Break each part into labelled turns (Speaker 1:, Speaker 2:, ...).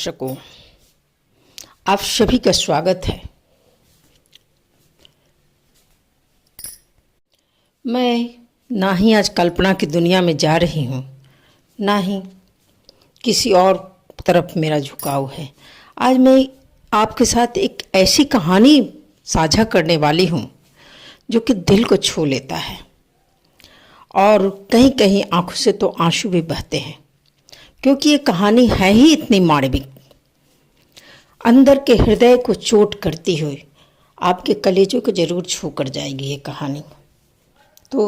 Speaker 1: दर्शकों, आप सभी का स्वागत है। मैं ना ही आज कल्पना की दुनिया में जा रही हूँ, ना ही किसी और तरफ मेरा झुकाव है। आज मैं आपके साथ एक ऐसी कहानी साझा करने वाली हूँ जो कि दिल को छू लेता है और कहीं कहीं आंखों से तो आंसू भी बहते हैं, क्योंकि ये कहानी है ही इतनी मानविक, अंदर के हृदय को चोट करती हुई आपके कलेजों को जरूर छू कर जाएगी ये कहानी। तो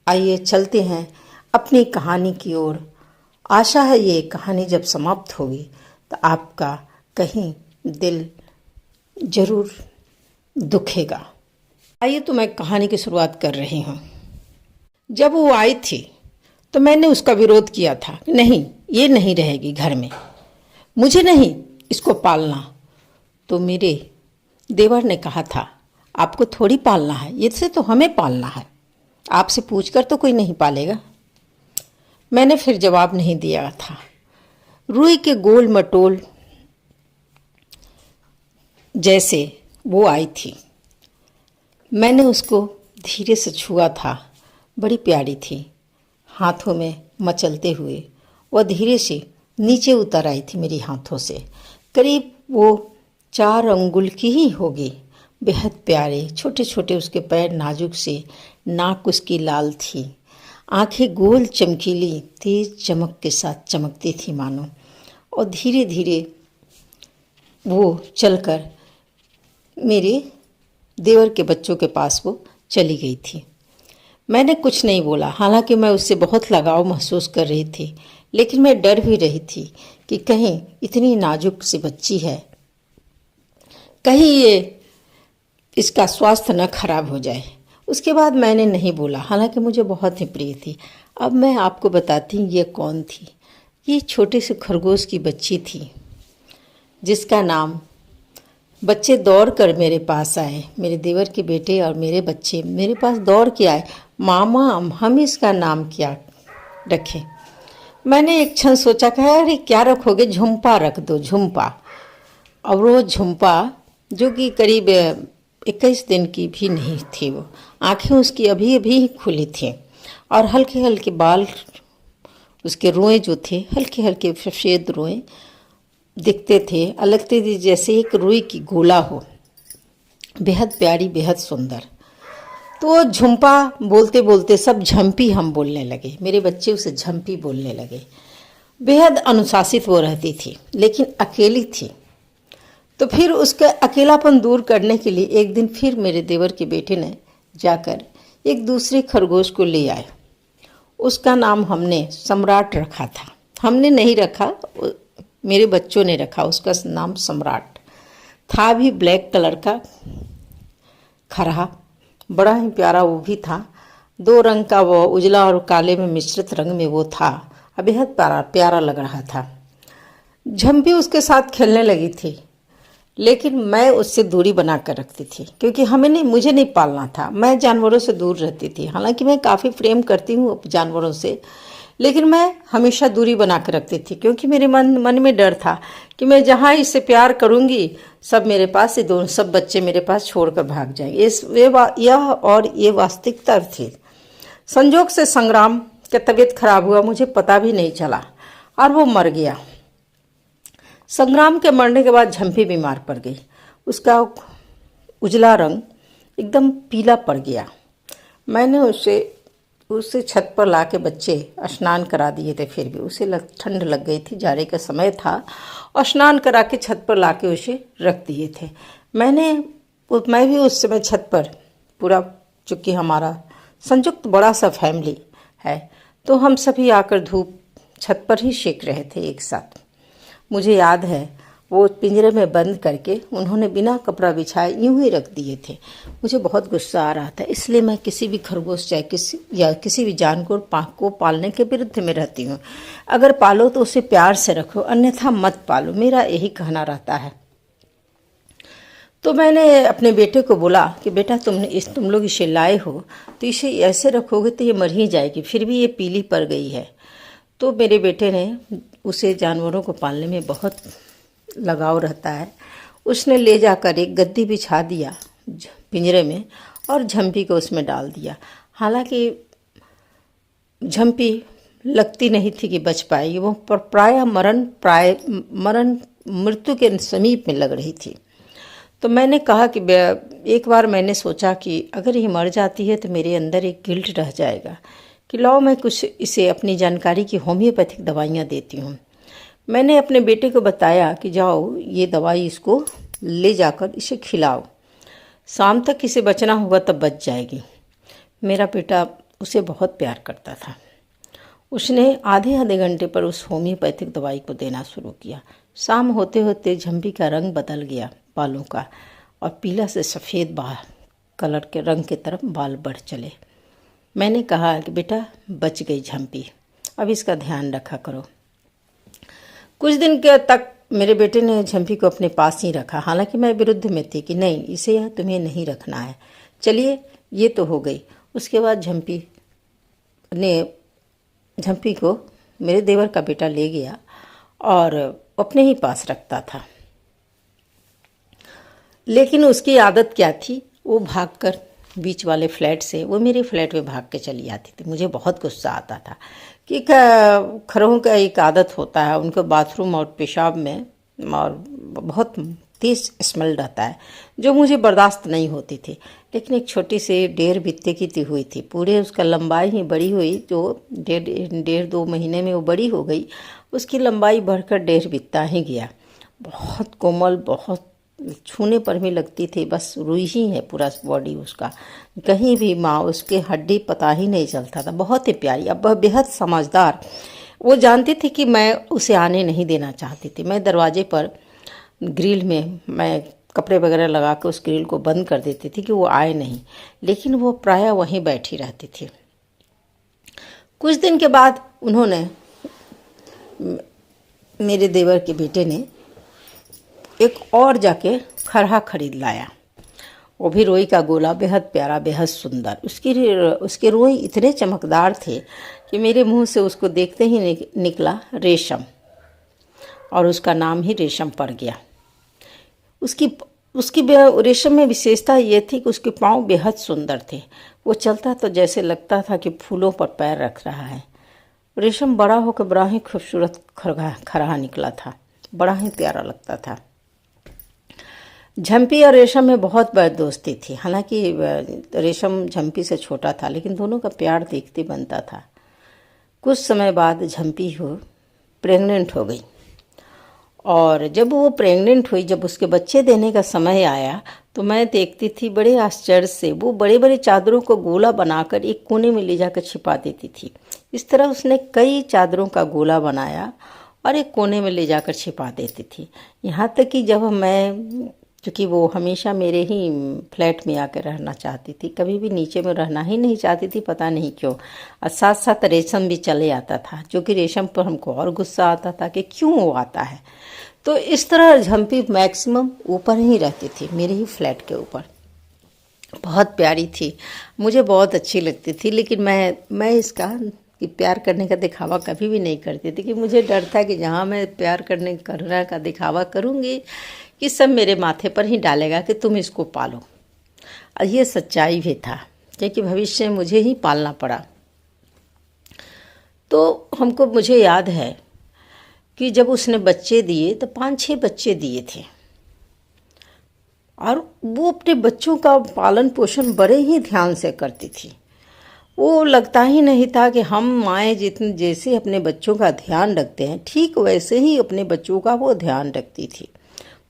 Speaker 1: आइए चलते हैं अपनी कहानी की ओर। आशा है ये कहानी जब समाप्त होगी तो आपका कहीं दिल जरूर दुखेगा। आइए तो मैं कहानी की शुरुआत कर रही हूँ। जब वो आई थी तो मैंने उसका विरोध किया था, नहीं ये नहीं रहेगी घर में, मुझे नहीं इसको पालना। तो मेरे देवर ने कहा था, आपको थोड़ी पालना है, ये से तो हमें पालना है, आपसे पूछकर तो कोई नहीं पालेगा। मैंने फिर जवाब नहीं दिया था। रुई के गोल मटोल जैसे वो आई थी, मैंने उसको धीरे से छुआ था। बड़ी प्यारी थी, हाथों में मचलते हुए वह धीरे से नीचे उतर आई थी मेरी हाथों से। करीब वो 4 अंगुल की ही होगी। बेहद प्यारे छोटे छोटे उसके पैर, नाजुक से नाक उसकी लाल थी, आंखें गोल चमकीली तेज चमक के साथ चमकती थी मानो। और धीरे धीरे वो चलकर मेरे देवर के बच्चों के पास वो चली गई थी। मैंने कुछ नहीं बोला, हालांकि मैं उससे बहुत लगाव महसूस कर रही थी, लेकिन मैं डर भी रही थी कि कहीं इतनी नाजुक सी बच्ची है, कहीं ये इसका स्वास्थ्य न खराब हो जाए। उसके बाद मैंने नहीं बोला, हालांकि मुझे बहुत ही प्रिय थी। अब मैं आपको बताती हूँ ये कौन थी। ये छोटे से खरगोश की बच्ची थी, जिसका नाम, बच्चे दौड़ कर मेरे पास आए, मेरे देवर के बेटे और मेरे बच्चे मेरे पास दौड़ के आए, मामा हम इसका नाम क्या रखें। मैंने एक क्षण सोचा कि अरे क्या रखोगे, झुम्पा रख दो, झुम्पा। और वो झुम्पा जो कि करीब 21 दिन की भी नहीं थी, वो आंखें उसकी अभी अभी खुली थी और हल्के हल्के बाल, उसके रोए जो थे हल्के हल्के सफ़ेद रोए दिखते थे, लगते थे जैसे एक रुई की गोला हो। बेहद प्यारी, बेहद सुंदर। तो झुम्पा बोलते बोलते सब झम्पी हम बोलने लगे, मेरे बच्चे उसे झम्पी बोलने लगे। बेहद अनुशासित वो रहती थी, लेकिन अकेली थी। तो फिर उसका अकेलापन दूर करने के लिए एक दिन फिर मेरे देवर के बेटे ने जाकर एक दूसरे खरगोश को ले आए। उसका नाम हमने सम्राट रखा था। हमने नहीं रखा, मेरे बच्चों ने रखा। उसका नाम सम्राट था, भी ब्लैक कलर का खरहा, बड़ा ही प्यारा वो भी था। 2 रंग का वो, उजला और काले में मिश्रित रंग में वो था, बेहद प्यारा प्यारा लग रहा था। झम्पी उसके साथ खेलने लगी थी, लेकिन मैं उससे दूरी बना कर रखती थी, क्योंकि मुझे नहीं पालना था। मैं जानवरों से दूर रहती थी। हालांकि मैं काफ़ी प्रेम करती हूँ जानवरों से, लेकिन मैं हमेशा दूरी बना कर रखती थी, क्योंकि मेरे मन में डर था कि मैं जहाँ इससे प्यार करूँगी सब मेरे पास, ये सब बच्चे मेरे पास छोड़कर भाग जाएंगे। ये वास्तविकता थी। संजोग से संग्राम की तबीयत खराब हुआ, मुझे पता भी नहीं चला और वो मर गया। संग्राम के मरने के बाद झम्पी बीमार पड़ गई। उसका उजला रंग एकदम पीला पड़ गया। मैंने उसे छत पर ला के बच्चे स्नान करा दिए थे, फिर भी उसे ठंड लग गई थी, जाड़े का समय था, और स्नान करा के छत पर ला के उसे रख दिए थे। मैं भी उस समय छत पर पूरा, चूँकि हमारा संयुक्त बड़ा सा फैमिली है, तो हम सभी आकर धूप छत पर ही सेक रहे थे एक साथ। मुझे याद है वो पिंजरे में बंद करके उन्होंने बिना कपड़ा बिछाए यूं ही रख दिए थे। मुझे बहुत गुस्सा आ रहा था, इसलिए मैं किसी भी खरगोश चाहे किसी भी जानवर को पालने के विरुद्ध में रहती हूँ। अगर पालो तो उसे प्यार से रखो, अन्यथा मत पालो, मेरा यही कहना रहता है। तो मैंने अपने बेटे को बोला कि बेटा तुम लोग इसे लाए हो तो इसे ऐसे रखोगे तो ये मर ही जाएगी, फिर भी ये पीली पड़ गई है। तो मेरे बेटे ने उसे जानवरों को पालने में बहुत लगाव रहता है। उसने ले जाकर एक गद्दी बिछा दिया पिंजरे में और झम्पी को उसमें डाल दिया। हालांकि झम्पी लगती नहीं थी कि बच पाएगी, वो प्राय मरण मृत्यु के समीप में लग रही थी। तो मैंने कहा कि एक बार मैंने सोचा कि अगर ये मर जाती है तो मेरे अंदर एक गिल्ट रह जाएगा कि लाओ मैं कुछ इसे अपनी जानकारी की होम्योपैथिक दवाइयाँ देती हूँ। मैंने अपने बेटे को बताया कि जाओ ये दवाई इसको ले जाकर इसे खिलाओ, शाम तक इसे बचना होगा तब बच जाएगी। मेरा बेटा उसे बहुत प्यार करता था। उसने आधे घंटे पर उस होम्योपैथिक दवाई को देना शुरू किया। शाम होते होते झम्पी का रंग बदल गया बालों का, और पीला से सफ़ेद कलर के रंग की तरफ बाल बढ़ चले। मैंने कहा कि बेटा बच गई झम्पी, अब इसका ध्यान रखा करो। कुछ दिन के तक मेरे बेटे ने झम्पी को अपने पास ही रखा। हालांकि मैं विरुद्ध में थी कि नहीं, इसे तुम्हें नहीं रखना है। चलिए ये तो हो गई। उसके बाद झम्पी को मेरे देवर का बेटा ले गया और अपने ही पास रखता था। लेकिन उसकी आदत क्या थी, वो भागकर बीच वाले फ्लैट से वो मेरे फ्लैट में भाग के चली आती थी। मुझे बहुत गुस्सा आता था कि खरों का एक आदत होता है, उनको बाथरूम और पेशाब में और बहुत तेज स्मेल रहता है, जो मुझे बर्दाश्त नहीं होती थी। लेकिन एक छोटी सी 1.5 बित्ते की हुई थी, पूरे उसका लंबाई ही बड़ी हुई, जो 1.5-2 महीने में वो बड़ी हो गई। उसकी लंबाई बढ़कर 1.5 बित्ता ही गया। बहुत कोमल, बहुत छूने पर भी लगती थी बस रुई ही है पूरा बॉडी उसका, कहीं भी माँ उसके हड्डी पता ही नहीं चलता था। बहुत ही प्यारी, अब वह बेहद समझदार। वो जानती थी कि मैं उसे आने नहीं देना चाहती थी। मैं दरवाजे पर ग्रिल में मैं कपड़े वगैरह लगा कर उस ग्रिल को बंद कर देती थी कि वो आए नहीं, लेकिन वो प्रायः वहीं बैठी रहती थी। कुछ दिन के बाद उन्होंने, मेरे देवर के बेटे ने एक और जाके खरहा खरीद लाया। वो भी रोई का गोला, बेहद प्यारा, बेहद सुंदर। उसके रोई इतने चमकदार थे कि मेरे मुंह से उसको देखते ही निकला रेशम, और उसका नाम ही रेशम पड़ गया। उसकी रेशम में विशेषता ये थी कि उसके पाँव बेहद सुंदर थे। वो चलता तो जैसे लगता था कि फूलों पर पैर रख रहा है। रेशम बड़ा होकर बड़ा ही खूबसूरत खरहा निकला था, बड़ा ही प्यारा लगता था। झम्पी और रेशम में बहुत बड़ी दोस्ती थी। हालांकि रेशम झम्पी से छोटा था, लेकिन दोनों का प्यार देखते बनता था। कुछ समय बाद झम्पी प्रेग्नेंट हो गई, और जब वो प्रेग्नेंट हुई, जब उसके बच्चे देने का समय आया, तो मैं देखती थी बड़े आश्चर्य से वो बड़े बड़े चादरों को गोला बनाकर एक कोने में ले जाकर छिपा देती थी। इस तरह उसने कई चादरों का गोला बनाया और एक कोने में ले जाकर छिपा देती थी। यहाँ तक कि जब मैं, क्योंकि वो हमेशा मेरे ही फ्लैट में आकर रहना चाहती थी, कभी भी नीचे में रहना ही नहीं चाहती थी, पता नहीं क्यों। और साथ साथ रेशम भी चले आता था, जो कि रेशम पर हमको और गुस्सा आता था कि क्यों वो आता है। तो इस तरह झम्पी मैक्सिमम ऊपर ही रहती थी, मेरे ही फ्लैट के ऊपर। बहुत प्यारी थी, मुझे बहुत अच्छी लगती थी। लेकिन मैं इसका कि प्यार करने का दिखावा कभी भी नहीं करती थी, कि मुझे डर था कि जहाँ मैं प्यार करने का दिखावा करूँगी कि सब मेरे माथे पर ही डालेगा कि तुम इसको पालो। और ये सच्चाई भी था, क्योंकि भविष्य में मुझे ही पालना पड़ा। तो मुझे याद है कि जब उसने बच्चे दिए तो 5-6 बच्चे दिए थे, और वो अपने बच्चों का पालन पोषण बड़े ही ध्यान से करती थी। वो लगता ही नहीं था कि हम माएँ जैसे अपने बच्चों का ध्यान रखते हैं, ठीक वैसे ही अपने बच्चों का वो ध्यान रखती थी।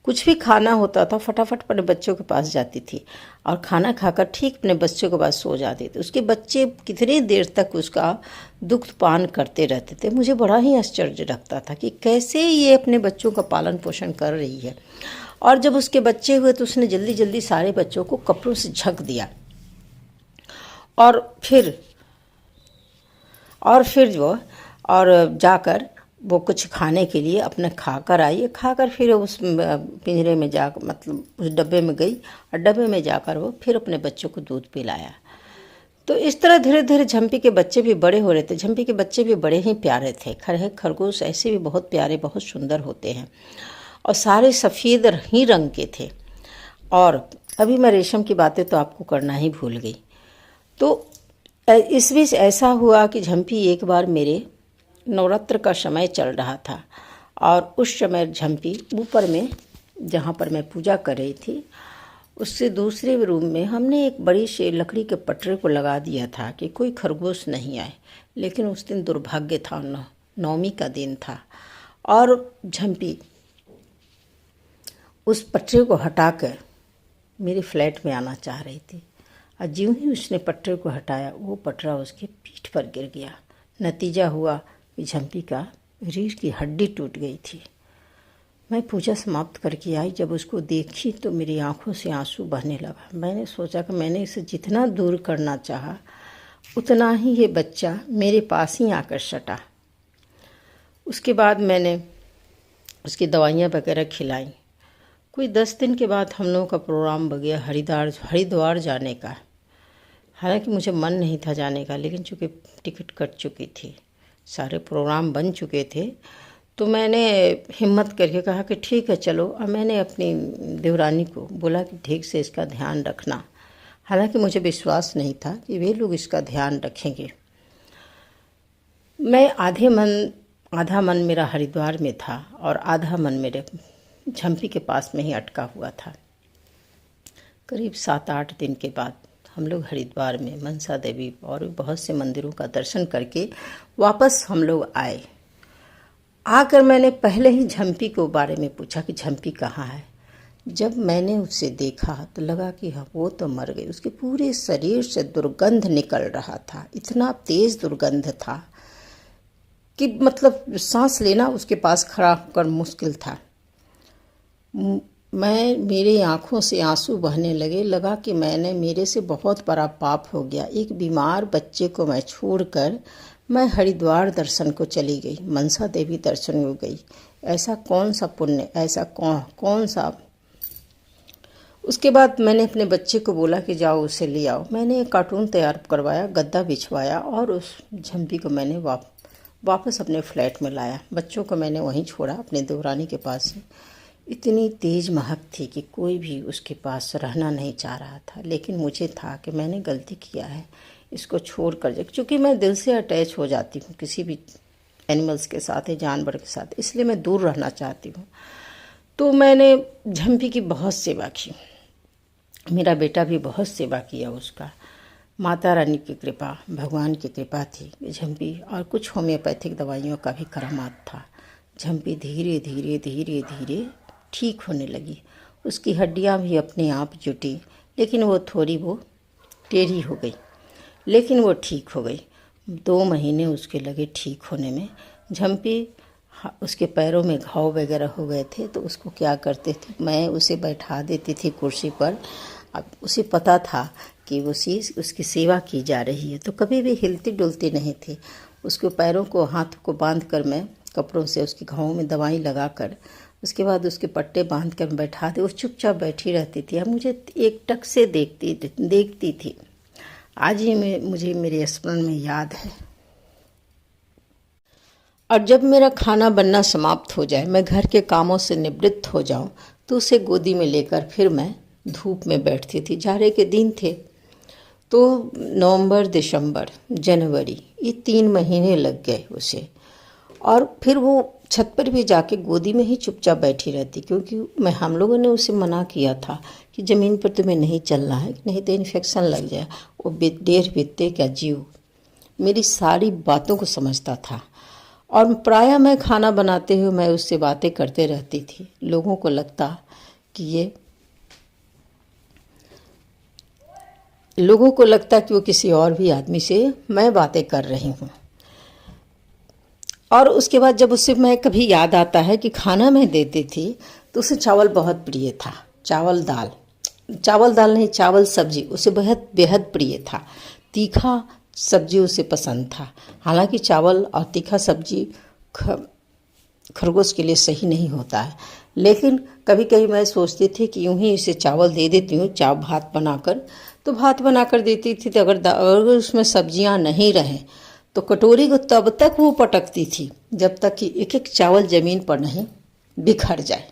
Speaker 1: कुछ भी खाना होता था फटाफट अपने बच्चों के पास जाती थी, और खाना खाकर ठीक अपने बच्चों के पास सो जाते थे। उसके बच्चे कितनी देर तक उसका दुग्ध पान करते रहते थे। मुझे बड़ा ही आश्चर्य लगता था कि कैसे ये अपने बच्चों का पालन पोषण कर रही है। और जब उसके बच्चे हुए तो उसने जल्दी जल्दी सारे बच्चों को कपड़ों से ढक दिया, और जाकर वो कुछ खाने के लिए अपने खाकर आई। खाकर फिर उस पिंजरे में जाकर, मतलब उस डब्बे में गई, और डब्बे में जाकर वो फिर अपने बच्चों को दूध पिलाया। तो इस तरह धीरे धीरे झम्पी के बच्चे भी बड़े हो रहे थे। झम्पी के बच्चे भी बड़े ही प्यारे थे। खरगोश ऐसे भी बहुत प्यारे, बहुत सुंदर होते हैं। और सारे सफ़ेद ही रंग के थे। और अभी मैं रेशम की बातें तो आपको करना ही भूल गई। तो इस बीच ऐसा हुआ कि झम्पी एक बार मेरे नवरात्र का समय चल रहा था और उस समय झम्पी ऊपर में जहाँ पर मैं पूजा कर रही थी उससे दूसरे रूम में हमने एक बड़ी सी लकड़ी के पटरे को लगा दिया था कि कोई खरगोश नहीं आए। लेकिन उस दिन दुर्भाग्य था, नवमी का दिन था और झम्पी उस पटरे को हटाकर मेरे फ्लैट में आना चाह रही थी और ज्यों ही उसने पटरे को हटाया वो पटरा उसके पीठ पर गिर गया। नतीजा हुआ कि झम्पी का रीढ़ की हड्डी टूट गई थी। मैं पूजा समाप्त करके आई, जब उसको देखी तो मेरी आंखों से आंसू बहने लगा। मैंने सोचा कि मैंने इसे जितना दूर करना चाहा उतना ही ये बच्चा मेरे पास ही आकर सटा। उसके बाद मैंने उसकी दवाइयाँ वगैरह खिलाई। कोई 10 दिन के बाद हम लोगों का प्रोग्राम बन गया हरिद्वार जाने का। हालांकि मुझे मन नहीं था जाने का, लेकिन चूँकि टिकट कट चुकी थी, सारे प्रोग्राम बन चुके थे, तो मैंने हिम्मत करके कहा कि ठीक है चलो। और मैंने अपनी देवरानी को बोला कि ठीक से इसका ध्यान रखना। हालांकि मुझे विश्वास नहीं था कि वे लोग इसका ध्यान रखेंगे। मैं आधा मन मेरा हरिद्वार में था और आधा मन मेरे झम्पी के पास में ही अटका हुआ था। करीब 7-8 दिन के बाद हम लोग हरिद्वार में मनसा देवी और बहुत से मंदिरों का दर्शन करके वापस हम लोग आए। आकर मैंने पहले ही झम्पी को बारे में पूछा कि झम्पी कहाँ है। जब मैंने उसे देखा तो लगा कि हाँ वो तो मर गई। उसके पूरे शरीर से दुर्गंध निकल रहा था, इतना तेज दुर्गंध था कि मतलब सांस लेना उसके पास खड़ा होकर मुश्किल था। मेरी आंखों से आंसू बहने लगा कि मेरे से बहुत बड़ा पाप हो गया। एक बीमार बच्चे को मैं छोड़कर मैं हरिद्वार दर्शन को चली गई, मनसा देवी दर्शन हो गई। ऐसा कौन सा पुण्य, ऐसा कौन सा। उसके बाद मैंने अपने बच्चे को बोला कि जाओ उसे ले आओ। मैंने एक कार्टून तैयार करवाया, गद्दा बिछवाया और उस झम्पी को मैंने वापस अपने फ्लैट में लाया। बच्चों को मैंने वहीं छोड़ा अपने देवरानी के पास ही। इतनी तेज महक थी कि कोई भी उसके पास रहना नहीं चाह रहा था, लेकिन मुझे था कि मैंने गलती किया है, इसको छोड़ कर। क्योंकि मैं दिल से अटैच हो जाती हूँ किसी भी एनिमल्स के साथ या जानवर के साथ, इसलिए मैं दूर रहना चाहती हूँ। तो मैंने झम्पी की बहुत सेवा की, मेरा बेटा भी बहुत सेवा किया उसका। माता रानी की कृपा, भगवान की कृपा थी झम्पी, और कुछ होम्योपैथिक दवाइयों का भी करामात था। झम्पी धीरे धीरे ठीक होने लगी। उसकी हड्डियाँ भी अपने आप जुटी, लेकिन वो टेढ़ी हो गई, लेकिन वो ठीक हो गई। 2 महीने उसके लगे ठीक होने में। झम्पी उसके पैरों में घाव वगैरह हो गए थे, तो उसको क्या करते थे, मैं उसे बैठा देती थी कुर्सी पर। अब उसे पता था कि उसकी सेवा की जा रही है, तो कभी भी हिलती डुलती नहीं थी। उसके पैरों को, हाथों को बांध कर मैं कपड़ों से उसके घावों में दवाई लगाकर, उसके बाद उसके पट्टे बांध कर बैठा दे। वो चुपचाप बैठी रहती थी, अब मुझे एक टक से देखती थी। आज ही मुझे मेरे स्मरण में याद है। और जब मेरा खाना बनना समाप्त हो जाए, मैं घर के कामों से निवृत्त हो जाऊं, तो उसे गोदी में लेकर फिर मैं धूप में बैठती थी। जाड़े के दिन थे, तो नवंबर, दिसंबर, जनवरी, ये 3 महीने लग गए उसे। और फिर वो छत पर भी जाके गोदी में ही चुपचाप बैठी रहती, क्योंकि हम लोगों ने उसे मना किया था कि ज़मीन पर तुम्हें नहीं चलना है, नहीं तो इन्फेक्शन लग जाए। वो डेढ़ बित्ते का जीव मेरी सारी बातों को समझता था, और प्रायः मैं खाना बनाते हुए मैं उससे बातें करते रहती थी। लोगों को लगता कि वो किसी और भी आदमी से मैं बातें कर रही हूँ। और उसके बाद जब उसे मैं कभी याद आता है कि खाना मैं देती थी, तो उसे चावल बहुत प्रिय था। चावल दाल नहीं, चावल सब्जी उसे बेहद प्रिय था। तीखा सब्जी उसे पसंद था। हालांकि चावल और तीखा सब्जी खरगोश के लिए सही नहीं होता है, लेकिन कभी कभी मैं सोचती थी कि यूं ही इसे चावल दे देती हूँ, भात बनाकर देती थी। तो अगर उसमें सब्जियां नहीं रहें तो कटोरी को तब तक वो पटकती थी जब तक कि एक एक चावल ज़मीन पर नहीं बिखर जाए।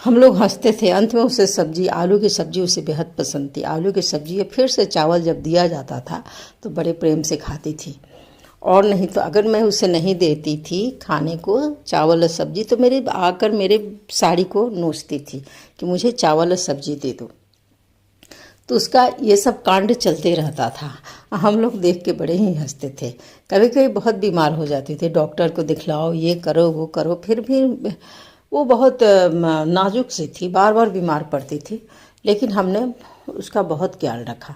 Speaker 1: हम लोग हंसते थे। अंत में उसे सब्जी, आलू की सब्जी उसे बेहद पसंद थी। आलू की सब्जी या फिर से चावल जब दिया जाता था तो बड़े प्रेम से खाती थी। और नहीं तो अगर मैं उसे नहीं देती थी खाने को चावल और सब्जी, तो मेरे आकर मेरे साड़ी को नोचती थी कि मुझे चावल और सब्जी दे दो। तो उसका ये सब कांड चलते रहता था। हम लोग देख के बड़े ही हंसते थे। कभी कभी बहुत बीमार हो जाती थी, डॉक्टर को दिखलाओ, ये करो वो करो, फिर भी वो बहुत नाजुक सी थी, बार बार बीमार पड़ती थी। लेकिन हमने उसका बहुत ख्याल रखा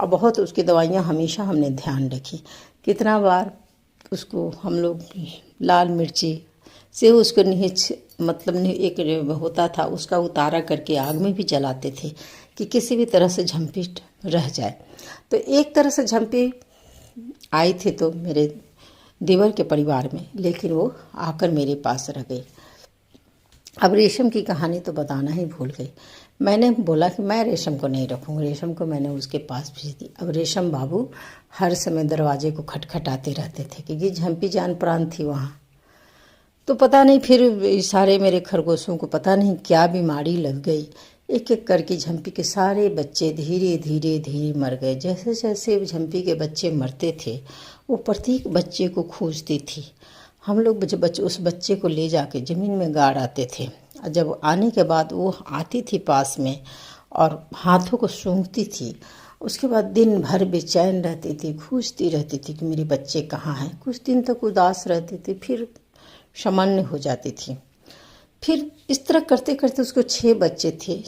Speaker 1: और बहुत उसकी दवाइयाँ हमेशा हमने ध्यान रखी। कितना बार उसको हम लोग लाल मिर्ची से उसको एक होता था उसका उतारा करके आग में भी जलाते थे कि किसी भी तरह से झंपी रह जाए। तो एक तरह से झंपी आई थी तो मेरे देवर के परिवार में, लेकिन वो आकर मेरे पास रह गई। अब रेशम की कहानी तो बताना ही भूल गई। मैंने बोला कि मैं रेशम को नहीं रखूँगी, रेशम को मैंने उसके पास भेज दी। अब रेशम बाबू हर समय दरवाजे को खटखटाते रहते थे क्योंकि झंपी जान प्राण थी वहाँ। तो पता नहीं फिर सारे मेरे खरगोशों को पता नहीं क्या बीमारी लग गई। एक एक करके झंपी के सारे बच्चे धीरे धीरे धीरे मर गए। जैसे जैसे झंपी के बच्चे मरते थे वो प्रत्येक बच्चे को खोजती थी। हम लोग जब उस बच्चे को ले जाके ज़मीन में गाड़ आते थे। जब आने के बाद वो आती थी पास में और हाथों को सूंघती थी। उसके बाद दिन भर बेचैन रहती थी, खोजती रहती थी कि मेरे बच्चे कहाँ हैं। कुछ दिन तक उदास रहती थी, फिर सामान्य हो जाती थी। फिर इस तरह करते करते उसको 6 बच्चे थे।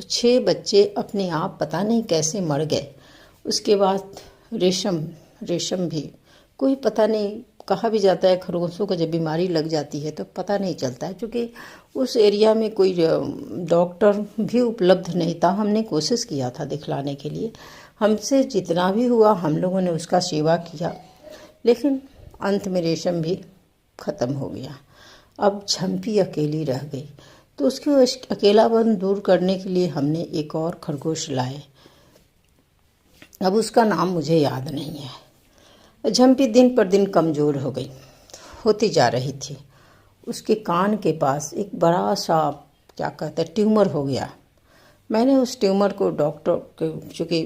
Speaker 1: छः बच्चे अपने आप पता नहीं कैसे मर गए। उसके बाद रेशम भी कोई पता नहीं, कहा भी जाता है खरगोशों को जब बीमारी लग जाती है तो पता नहीं चलता है, क्योंकि उस एरिया में कोई डॉक्टर भी उपलब्ध नहीं था। हमने कोशिश किया था दिखलाने के लिए, हमसे जितना भी हुआ हम लोगों ने उसका सेवा किया, लेकिन अंत में रेशम भी ख़त्म हो गया। अब झंपी अकेली रह गई। तो उसके अकेलापन दूर करने के लिए हमने एक और खरगोश लाए। अब उसका नाम मुझे याद नहीं है। झंपी दिन पर दिन कमज़ोर होती जा रही थी। उसके कान के पास एक बड़ा सा क्या कहते हैं ट्यूमर हो गया। मैंने उस ट्यूमर को चूँकि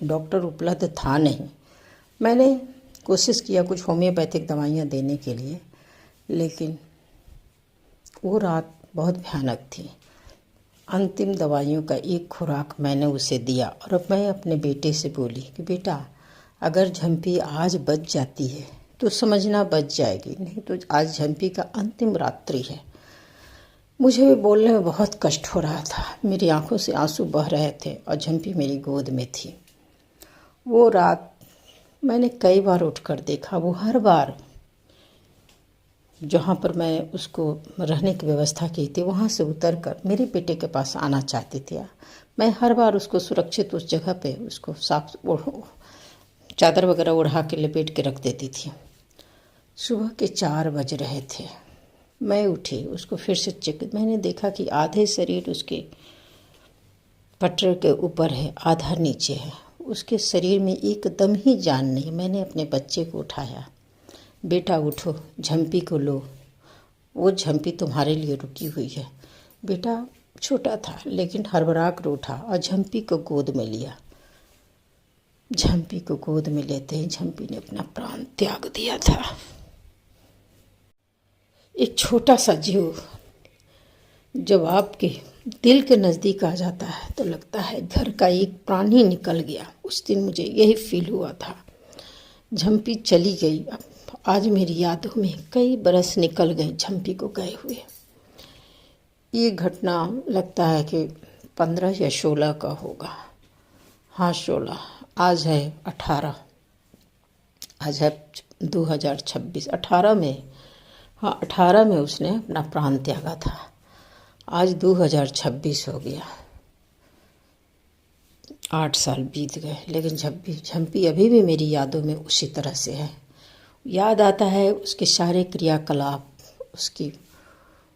Speaker 1: डॉक्टर उपलब्ध था नहीं, मैंने कोशिश किया कुछ होम्योपैथिक दवाइयाँ देने के लिए, लेकिन वो रात बहुत भयानक थी। अंतिम दवाइयों का एक खुराक मैंने उसे दिया और अब मैं अपने बेटे से बोली कि बेटा, अगर झंपी आज बच जाती है तो समझना बच जाएगी, नहीं तो आज झंपी का अंतिम रात्रि है। मुझे भी बोलने में बहुत कष्ट हो रहा था। मेरी आंखों से आंसू बह रहे थे और झंपी मेरी गोद में थी। वो रात मैंने कई बार उठकर देखा। वो हर बार जहाँ पर मैं उसको रहने की व्यवस्था की थी वहाँ से उतरकर मेरे बेटे के पास आना चाहती थी। मैं हर बार उसको सुरक्षित उस जगह पे उसको साफ चादर वगैरह ओढ़ा के लपेट के रख देती थी। सुबह के 4 बज रहे थे। मैं उठी, उसको फिर से चेक, मैंने देखा कि आधे शरीर उसके पटरे के ऊपर है, आधा नीचे है। उसके शरीर में एकदम ही जान नहीं। मैंने अपने बच्चे को उठाया, बेटा उठो, झंपी को लो, वो झंपी तुम्हारे लिए रुकी हुई है। बेटा छोटा था लेकिन हड़बड़ा कर उठा और झंपी को गोद में लिया। झंपी को गोद में लेते ही झंपी ने अपना प्राण त्याग दिया था। एक छोटा सा जीव जब आपके दिल के नज़दीक आ जाता है तो लगता है घर का एक प्राण ही निकल गया। उस दिन मुझे यही फील हुआ था। झंपी चली गई। अब आज मेरी यादों में कई बरस निकल गए झंपी को गए हुए। ये घटना लगता है कि 15 या 16 का होगा। हाँ 16। आज है 18। आज है 2026। 18 में, हाँ 18 में उसने अपना प्राण त्यागा था। आज 2026 हो गया। 8 साल बीत गए, लेकिन झंपी अभी भी मेरी यादों में उसी तरह से है। याद आता है उसके सारे क्रियाकलाप,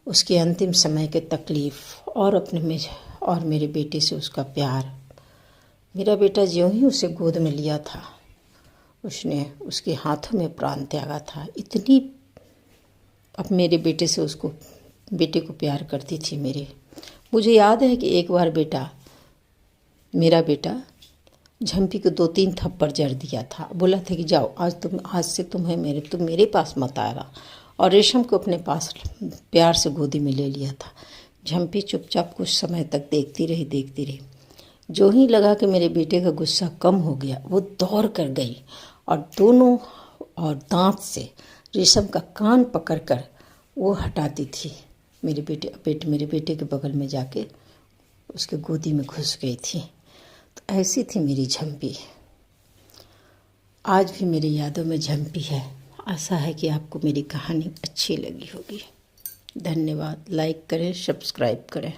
Speaker 1: उसके अंतिम समय के तकलीफ़ और मेरे बेटे से उसका प्यार। मेरा बेटा ज्यों ही उसे गोद में लिया था, उसने उसके हाथों में प्राण त्यागा था। इतनी अब मेरे बेटे को प्यार करती थी मेरे मुझे याद है कि एक बार मेरा बेटा झम्पी को 2-3 थप्पड़ जड़ दिया था। बोला था कि जाओ आज से तुम मेरे पास मत आना, और रेशम को अपने पास प्यार से गोदी में ले लिया था। झम्पी चुपचाप कुछ समय तक देखती रही। जो ही लगा कि मेरे बेटे का गुस्सा कम हो गया, वो दौड़ कर गई और दांत से रेशम का कान पकड़कर वो हटाती थी। मेरे बेटे के बगल में जाके उसके गोदी में घुस गई थी। तो ऐसी थी मेरी झम्पी। आज भी मेरी यादों में झम्पी है। आशा है कि आपको मेरी कहानी अच्छी लगी होगी। धन्यवाद। लाइक करें, सब्सक्राइब करें।